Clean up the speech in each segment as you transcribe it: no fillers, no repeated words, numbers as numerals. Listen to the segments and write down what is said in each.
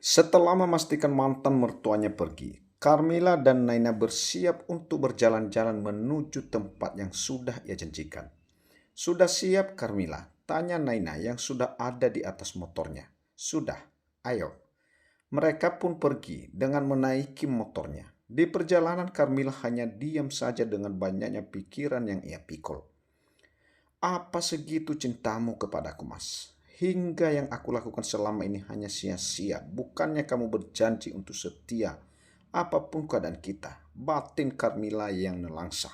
Setelah memastikan mantan mertuanya pergi, Carmilla dan Naina bersiap untuk berjalan-jalan menuju tempat yang sudah ia janjikan. Sudah siap, Carmilla? Tanya Naina yang sudah ada di atas motornya. Sudah, ayo. Mereka pun pergi dengan menaiki motornya. Di perjalanan, Carmilla hanya diam saja dengan banyaknya pikiran yang ia pikul. Apa segitu cintamu kepadaku, Mas? Hingga yang aku lakukan selama ini hanya sia-sia. Bukannya kamu berjanji untuk setia. Apapun keadaan kita, batin Carmilla yang nelangsa.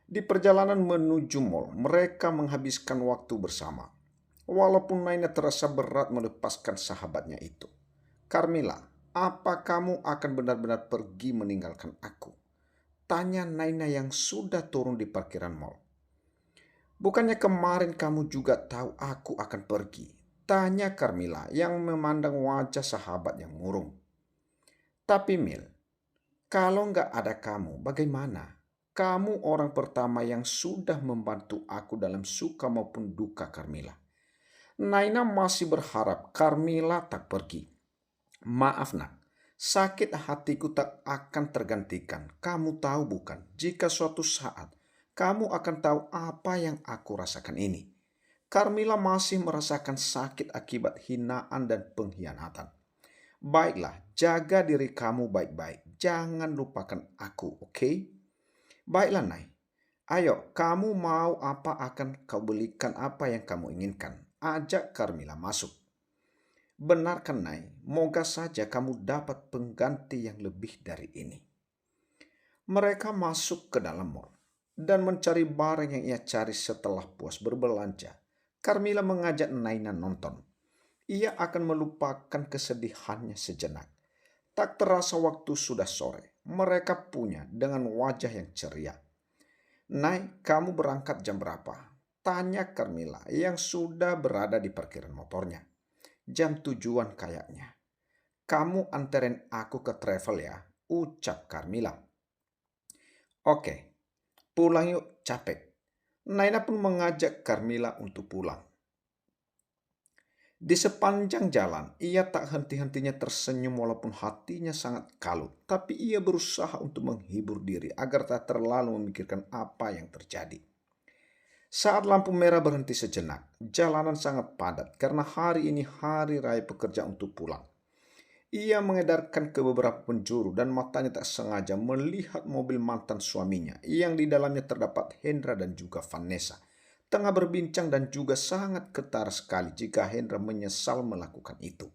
Di perjalanan menuju mall, mereka menghabiskan waktu bersama. Walaupun Naina terasa berat melepaskan sahabatnya itu. Carmilla, apa kamu akan benar-benar pergi meninggalkan aku? Tanya Naina yang sudah turun di parkiran mall. Bukannya kemarin kamu juga tahu aku akan pergi? Tanya Carmilla yang memandang wajah sahabat yang murung. Tapi Mil, kalau nggak ada kamu, bagaimana? Kamu orang pertama yang sudah membantu aku dalam suka maupun duka Carmilla. Naina masih berharap Carmilla tak pergi. Maaf nak, sakit hatiku tak akan tergantikan. Kamu tahu bukan, jika suatu saat kamu akan tahu apa yang aku rasakan ini. Carmilla masih merasakan sakit akibat hinaan dan pengkhianatan. Baiklah, jaga diri kamu baik-baik. Jangan lupakan aku, oke? Baiklah, Nay. Ayo, kamu mau apa akan kau belikan apa yang kamu inginkan. Ajak Carmilla masuk. Benar kan, Nay? Moga saja kamu dapat pengganti yang lebih dari ini. Mereka masuk ke dalam mall dan mencari barang yang ia cari setelah puas berbelanja. Carmilla mengajak Naina nonton. Ia akan melupakan kesedihannya sejenak. Tak terasa waktu sudah sore. Mereka punya dengan wajah yang ceria. Nay, kamu berangkat jam berapa? Tanya Carmilla yang sudah berada di parkiran motornya. Jam tujuan kayaknya. Kamu anterin aku ke travel ya, ucap Carmilla. Oke, pulang yuk, capek. Naina pun mengajak Carmilla untuk pulang. Di sepanjang jalan, ia tak henti-hentinya tersenyum walaupun hatinya sangat kalut. Tapi ia berusaha untuk menghibur diri agar tak terlalu memikirkan apa yang terjadi. Saat lampu merah berhenti sejenak, jalanan sangat padat karena hari ini hari raya pekerja untuk pulang. Ia mengedarkan ke beberapa penjuru dan matanya tak sengaja melihat mobil mantan suaminya yang di dalamnya terdapat Hendra dan juga Vanessa. Tengah berbincang dan juga sangat ketara sekali jika Hendra menyesal melakukan itu.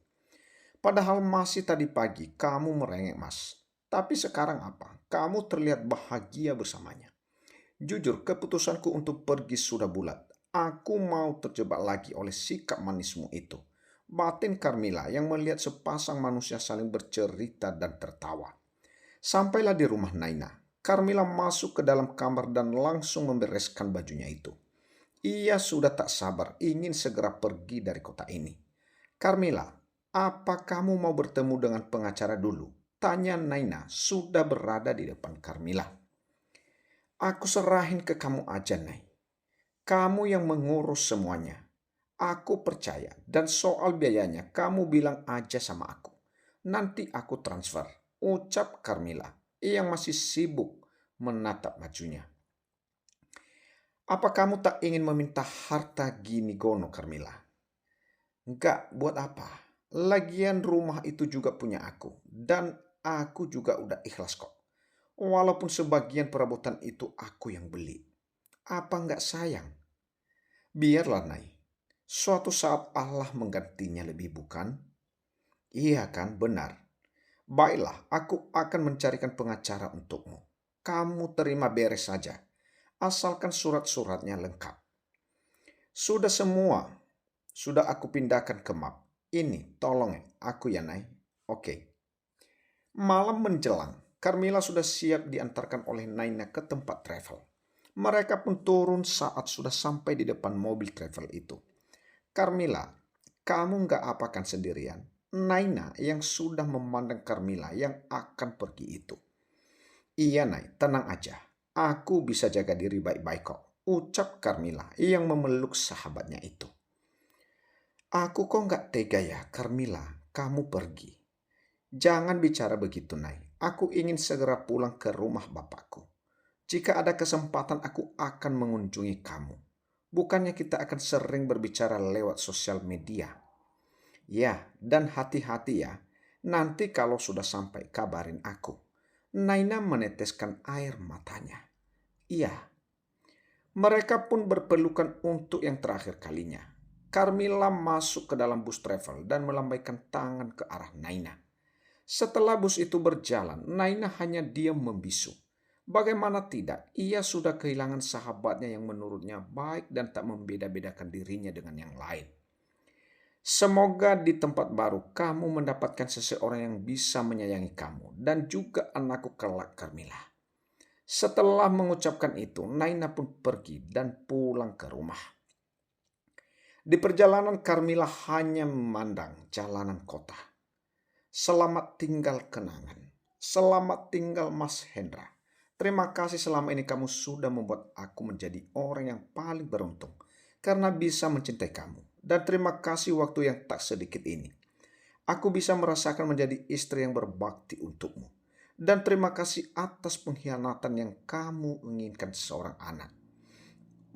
Padahal masih tadi pagi kamu merengek, Mas. Tapi sekarang apa? Kamu terlihat bahagia bersamanya. Jujur, keputusanku untuk pergi sudah bulat. Aku mau terjebak lagi oleh sikap manismu itu. Batin Carmilla yang melihat sepasang manusia saling bercerita dan tertawa. Sampailah di rumah Naina. Carmilla masuk ke dalam kamar dan langsung membereskan bajunya itu. Ia sudah tak sabar ingin segera pergi dari kota ini. Carmilla, apa kamu mau bertemu dengan pengacara dulu? Tanya Naina sudah berada di depan Carmilla. Aku serahin ke kamu aja, Nay. Kamu yang mengurus semuanya. Aku percaya dan soal biayanya kamu bilang aja sama aku. Nanti aku transfer, ucap Carmilla yang masih sibuk menatap bajunya. Apa kamu tak ingin meminta harta gini gono, Carmilla? Enggak, buat apa? Lagian rumah itu juga punya aku dan aku juga udah ikhlas kok. Walaupun sebagian perabotan itu aku yang beli. Apa enggak sayang? Biarlah, Nay. Suatu saat Allah menggantinya lebih, bukan? Iya kan, benar. Baiklah, aku akan mencarikan pengacara untukmu. Kamu terima beres saja, asalkan surat-suratnya lengkap. Sudah semua, sudah aku pindahkan ke map. Ini, tolong aku ya, Nay. Oke. Malam menjelang, Carmilla sudah siap diantarkan oleh Naina ke tempat travel. Mereka pun turun saat sudah sampai di depan mobil travel itu. Carmilla, kamu nggak apakan sendirian? Naina yang sudah memandang Carmilla yang akan pergi itu. Iya, Nay, tenang aja. Aku bisa jaga diri baik-baik kok, ucap Carmilla yang memeluk sahabatnya itu. Aku kok nggak tega ya, Carmilla. kamu pergi. Jangan bicara begitu, Nay. Aku ingin segera pulang ke rumah bapakku. Jika ada kesempatan aku akan mengunjungi kamu. Bukannya kita akan sering berbicara lewat sosial media. Ya, dan hati-hati ya. Nanti kalau sudah sampai kabarin aku. Naina meneteskan air matanya. Iya, mereka pun berpelukan untuk yang terakhir kalinya. Carmilla masuk ke dalam bus travel dan melambaikan tangan ke arah Naina. Setelah bus itu berjalan, Naina hanya diam membisu. Bagaimana tidak, ia sudah kehilangan sahabatnya yang menurutnya baik dan tak membeda-bedakan dirinya dengan yang lain. Semoga di tempat baru kamu mendapatkan seseorang yang bisa menyayangi kamu dan juga anakku kelak, Carmilla. Setelah mengucapkan itu, Naina pun pergi dan pulang ke rumah. Di perjalanan, Carmilla hanya memandang jalanan kota. Selamat tinggal kenangan. Selamat tinggal Mas Hendra. Terima kasih selama ini kamu sudah membuat aku menjadi orang yang paling beruntung karena bisa mencintai kamu. Dan terima kasih waktu yang tak sedikit ini. Aku bisa merasakan menjadi istri yang berbakti untukmu. Dan terima kasih atas pengkhianatan yang kamu inginkan seorang anak.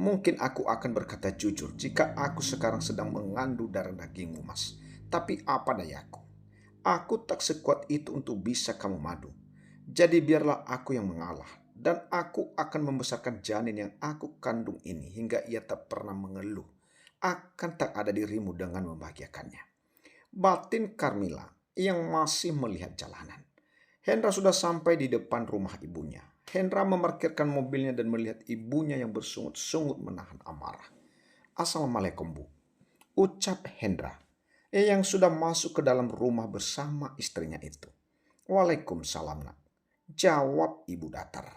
Mungkin aku akan berkata jujur jika aku sekarang sedang mengandung darah dagingmu, Mas. Tapi apa dayaku? Aku tak sekuat itu untuk bisa kamu madu. Jadi biarlah aku yang mengalah. Dan aku akan membesarkan janin yang aku kandung ini hingga ia tak pernah mengeluh. Akan tak ada dirimu dengan membahagiakannya. Batin Carmilla yang masih melihat jalanan. Hendra sudah sampai di depan rumah ibunya. Hendra memarkirkan mobilnya dan melihat ibunya yang bersungut-sungut menahan amarah. "Assalamualaikum, Bu," ucap Hendra, yang sudah masuk ke dalam rumah bersama istrinya itu. "Waalaikumsalam, Nak," jawab ibu datar.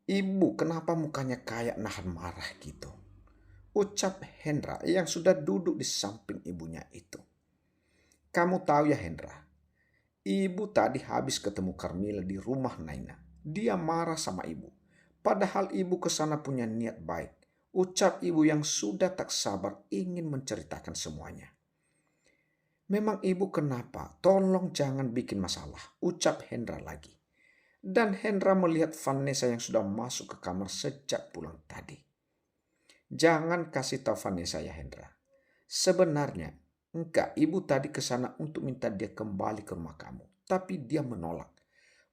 "Ibu, kenapa mukanya kayak nahan marah gitu?" ucap Hendra yang sudah duduk di samping ibunya itu. "Kamu tahu ya, Hendra, ibu tadi habis ketemu Carmilla di rumah Naina. Dia marah sama ibu. Padahal ibu kesana punya niat baik," ucap ibu yang sudah tak sabar ingin menceritakan semuanya. "Memang ibu kenapa? Tolong jangan bikin masalah," ucap Hendra lagi. Dan Hendra melihat Vanessa yang sudah masuk ke kamar sejak pulang tadi. "Jangan kasih tahu Vanessa ya, Hendra. Sebenarnya enggak, ibu tadi ke sana untuk minta dia kembali ke rumah kamu. Tapi dia menolak,"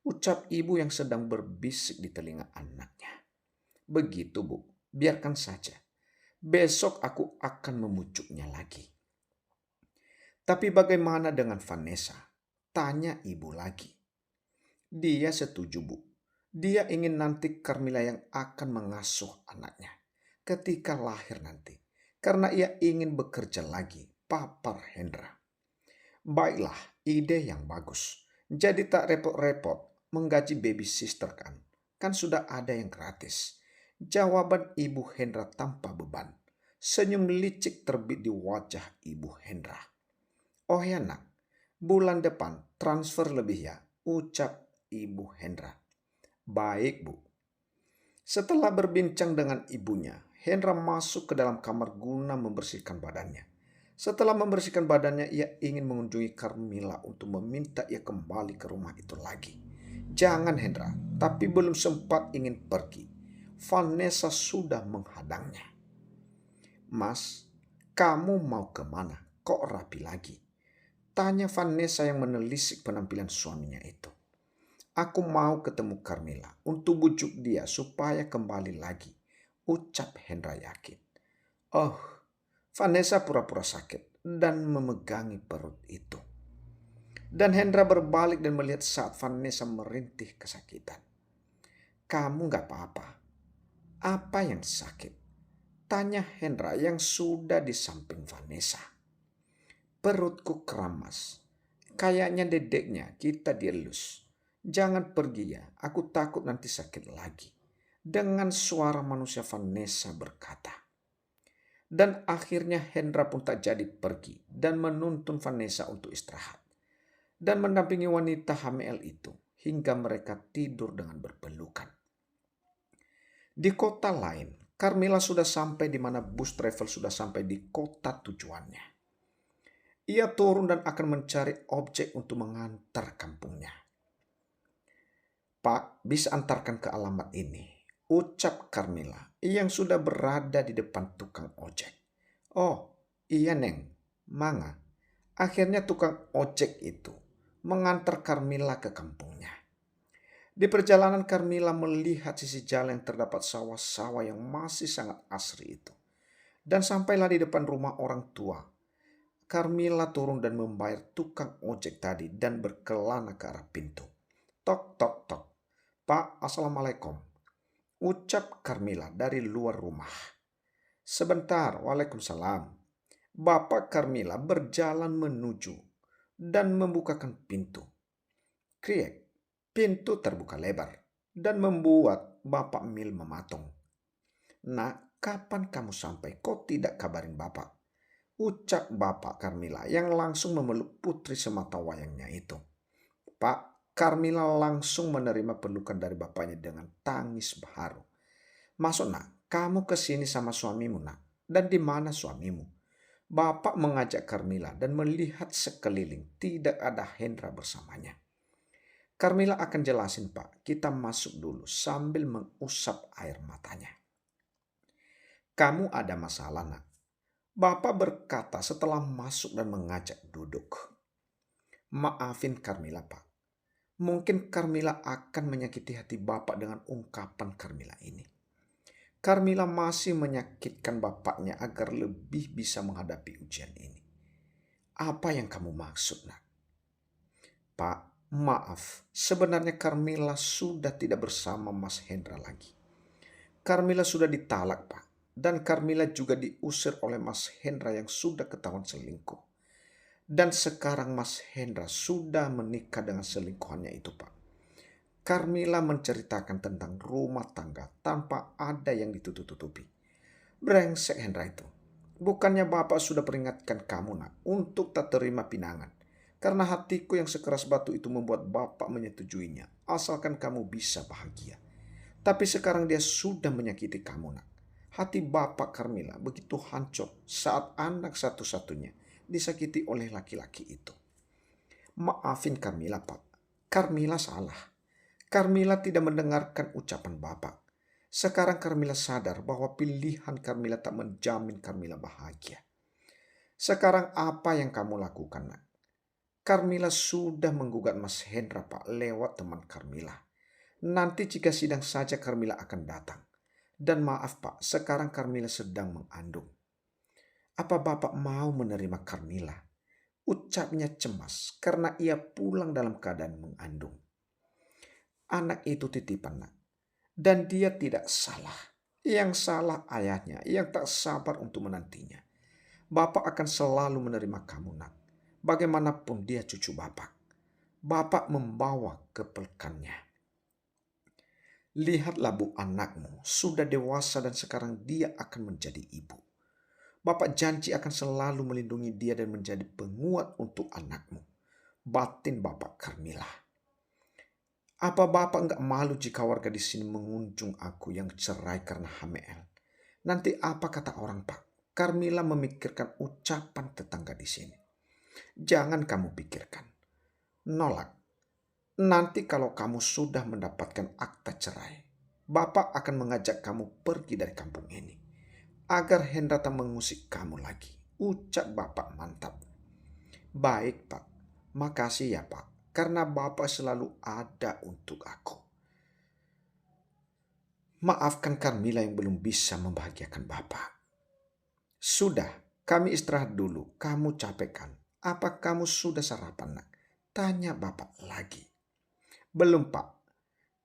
ucap ibu yang sedang berbisik di telinga anaknya. "Begitu, Bu. Biarkan saja. Besok aku akan memujuknya lagi." "Tapi bagaimana dengan Vanessa?" tanya ibu lagi. "Dia setuju, Bu. Dia ingin nanti Carmilla yang akan mengasuh anaknya ketika lahir nanti. Karena ia ingin bekerja lagi," papar Hendra. "Baiklah, ide yang bagus. Jadi tak repot-repot menggaji baby sister kan? Kan sudah ada yang gratis," jawaban ibu Hendra tanpa beban. Senyum licik terbit di wajah ibu Hendra. "Oh ya, Nak, bulan depan transfer lebih ya," ucap ibu Hendra. "Baik, Bu." Setelah berbincang dengan ibunya, Hendra masuk ke dalam kamar guna membersihkan badannya. Setelah membersihkan badannya, ia ingin mengunjungi Carmilla untuk meminta ia kembali ke rumah itu lagi. "Jangan, Hendra," tapi belum sempat ingin pergi, Vanessa sudah menghadangnya. "Mas, kamu mau kemana? Kok rapi lagi?" tanya Vanessa yang menelisik penampilan suaminya itu. "Aku mau ketemu Carmilla untuk bujuk dia supaya kembali lagi," ucap Hendra yakin. "Oh," Vanessa pura-pura sakit dan memegangi perut itu. Dan Hendra berbalik dan melihat saat Vanessa merintih kesakitan. "Kamu gak apa-apa? Apa yang sakit?" tanya Hendra yang sudah di samping Vanessa. "Perutku keramas. Kayaknya dedeknya kita dielus. Jangan pergi ya, aku takut nanti sakit lagi," dengan suara manusia Vanessa berkata. Dan akhirnya Hendra pun tak jadi pergi dan menuntun Vanessa untuk istirahat. Dan mendampingi wanita hamil itu hingga mereka tidur dengan berpelukan. Di kota lain, Carmilla sudah sampai di mana bus travel sudah sampai di kota tujuannya. Ia turun dan akan mencari objek untuk mengantar kampungnya. Pak, bisa antarkan ke alamat ini, ucap Carmila yang sudah berada di depan tukang ojek. Oh, iya Neng, manga. Akhirnya tukang ojek itu mengantar Carmila ke kampungnya. Di perjalanan Carmila melihat sisi jalan yang terdapat sawah-sawah yang masih sangat asri itu. Dan sampailah di depan rumah orang tua. Carmila turun dan membayar tukang ojek tadi dan berkelana ke arah pintu. Tok, tok, tok. Pak, Assalamualaikum, ucap Carmila dari luar rumah. Sebentar, Waalaikumsalam. Bapak Carmila berjalan menuju dan membukakan pintu. Kriek, pintu terbuka lebar dan membuat Bapak Mil mematung. Nak, kapan kamu sampai? Kok tidak kabarin Bapak? Ucap Bapak Carmila yang langsung memeluk putri semata wayangnya itu. Pak, Carmila langsung menerima pelukan dari bapaknya dengan tangis haru. Masuk nak, kamu ke sini sama suamimu nak. Dan di mana suamimu? Bapak mengajak Carmila dan melihat sekeliling tidak ada Hendra bersamanya. Carmila akan jelasin Pak, kita masuk dulu sambil mengusap air matanya. Kamu ada masalah nak? Bapak berkata setelah masuk dan mengajak duduk. Maafin Carmila Pak. Mungkin Carmila akan menyakiti hati Bapak dengan ungkapan Carmila ini. Carmila masih menyakitkan bapaknya agar lebih bisa menghadapi ujian ini. Apa yang kamu maksud nak? Pak, maaf. Sebenarnya Carmila sudah tidak bersama Mas Hendra lagi. Carmila sudah ditalak Pak. Dan Carmila juga diusir oleh Mas Hendra yang sudah ketahuan selingkuh. Dan sekarang Mas Hendra sudah menikah dengan selingkuhannya itu Pak. Carmila menceritakan tentang rumah tangga tanpa ada yang ditutup-tutupi. Brengsek Hendra itu. Bukannya Bapak sudah peringatkan kamu nak untuk tak terima pinangan. Karena hatiku yang sekeras batu itu membuat Bapak menyetujuinya. Asalkan kamu bisa bahagia. Tapi sekarang dia sudah menyakiti kamu nak. Hati Bapak Carmila begitu hancur saat anak satu-satunya disakiti oleh laki-laki itu. Maafin Carmila Pak. Carmila salah. Carmila tidak mendengarkan ucapan Bapak. Sekarang Carmila sadar bahwa pilihan Carmila tak menjamin Carmila bahagia. Sekarang apa yang kamu lakukan nak? Carmila sudah menggugat Mas Hendra Pak lewat teman Carmila. Nanti jika sidang saja Carmila akan datang. Dan maaf Pak, sekarang Carmila sedang mengandung. Apa Bapak mau menerima Carmila? Ucapnya cemas karena ia pulang dalam keadaan mengandung. Anak itu titipan nak. Dan dia tidak salah. Yang salah ayahnya yang tak sabar untuk menantinya. Bapak akan selalu menerima kamu nak. Bagaimanapun dia cucu Bapak. Bapak membawa kepelkannya. Lihatlah bu, anakmu sudah dewasa dan sekarang dia akan menjadi ibu. Bapak janji akan selalu melindungi dia dan menjadi penguat untuk anakmu. Batin Bapak Carmila. Apa Bapak enggak malu jika warga di sini mengunjung aku yang cerai karena HML? Nanti apa kata orang Pak? Carmila memikirkan ucapan tetangga di sini. Jangan kamu pikirkan. Nolak. Nanti kalau kamu sudah mendapatkan akta cerai, Bapak akan mengajak kamu pergi dari kampung ini. Agar Hendra tak mengusik kamu lagi. Ucap Bapak mantap. Baik Pak, makasih ya Pak. Karena Bapak selalu ada untuk aku. Maafkan Carmila yang belum bisa membahagiakan Bapak. Sudah, kami istirahat dulu. Kamu capek kan? Apa kamu sudah sarapan nak? Tanya Bapak lagi. Belum Pak.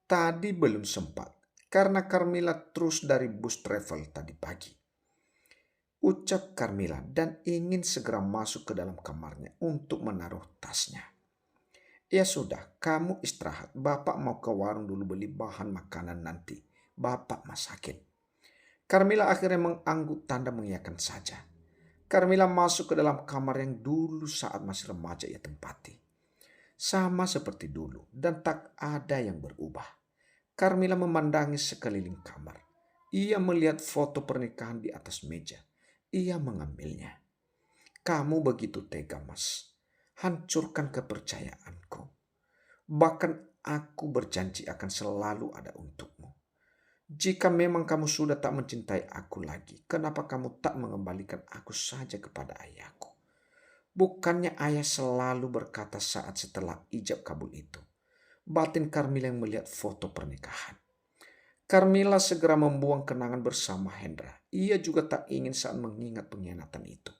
Tadi belum sempat. Karena Carmila terus dari bus travel tadi pagi. Ucap Carmila dan ingin segera masuk ke dalam kamarnya untuk menaruh tasnya. Ya sudah, kamu istirahat. Bapak mau ke warung dulu beli bahan makanan nanti. Bapak masakin. Carmila akhirnya mengangguk tanda mengiyakan saja. Carmila masuk ke dalam kamar yang dulu saat masih remaja ia tempati. Sama seperti dulu dan tak ada yang berubah. Carmila memandangi sekeliling kamar. Ia melihat foto pernikahan di atas meja. Ia mengambilnya. Kamu begitu tega, Mas. Hancurkan kepercayaanku. Bahkan aku berjanji akan selalu ada untukmu. Jika memang kamu sudah tak mencintai aku lagi, kenapa kamu tak mengembalikan aku saja kepada ayahku? Bukannya ayah selalu berkata saat setelah ijab kabul itu, batin Carmila yang melihat foto pernikahan. Carmila segera membuang kenangan bersama Hendra. Ia juga tak ingin saat mengingat pengkhianatan itu.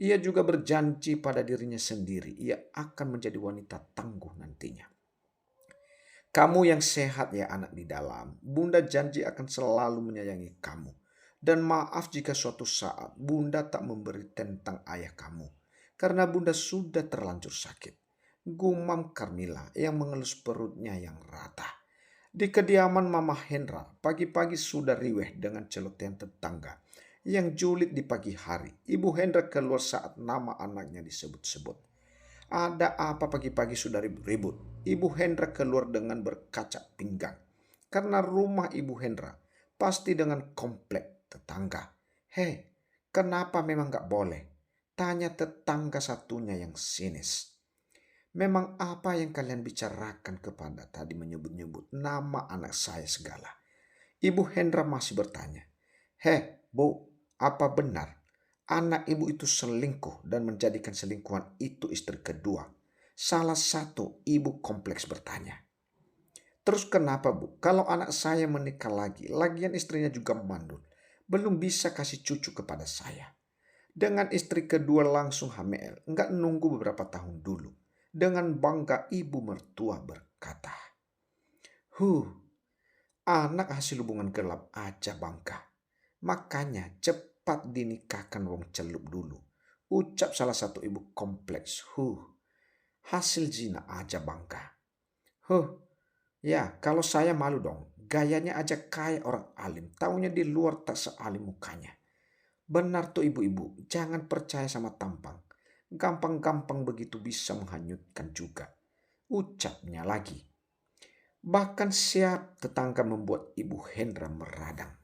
Ia juga berjanji pada dirinya sendiri, ia akan menjadi wanita tangguh nantinya. Kamu yang sehat ya anak di dalam, Bunda janji akan selalu menyayangi kamu. Dan maaf jika suatu saat Bunda tak memberi tentang ayah kamu, karena Bunda sudah terlanjur sakit. Gumam Carmila yang mengelus perutnya yang rata. Di kediaman Mama Hendra, pagi-pagi sudah riweh dengan celotehan tetangga yang julid di pagi hari. Ibu Hendra keluar saat nama anaknya disebut-sebut. Ada apa pagi-pagi sudah ribut-ribut? Ibu Hendra keluar dengan berkaca pinggang. Karena rumah Ibu Hendra pasti dengan komplek tetangga. Hei, kenapa memang gak boleh? Tanya tetangga satunya yang sinis. Memang apa yang kalian bicarakan kepada tadi menyebut-nyebut nama anak saya segala? Ibu Hendra masih bertanya. Hei, Bu, apa benar anak ibu itu selingkuh dan menjadikan selingkuhan itu istri kedua? Salah satu ibu kompleks bertanya. Terus kenapa, Bu? Kalau anak saya menikah lagi, lagian istrinya juga mandul. Belum bisa kasih cucu kepada saya. Dengan istri kedua langsung hamil, enggak nunggu beberapa tahun dulu. Dengan bangga ibu mertua berkata, anak hasil hubungan gelap aja bangga. Makanya cepat dinikahkan wong celup dulu. Ucap salah satu ibu kompleks. Hasil zina aja bangga. Ya kalau saya malu dong. Gayanya aja kayak orang alim. Taunya di luar tak sealim mukanya. Benar tuh ibu-ibu, jangan percaya sama tampang. Gampang-gampang begitu bisa menghanyutkan juga. Ucapnya lagi. Bahkan siap tetangga membuat Ibu Hendra meradang.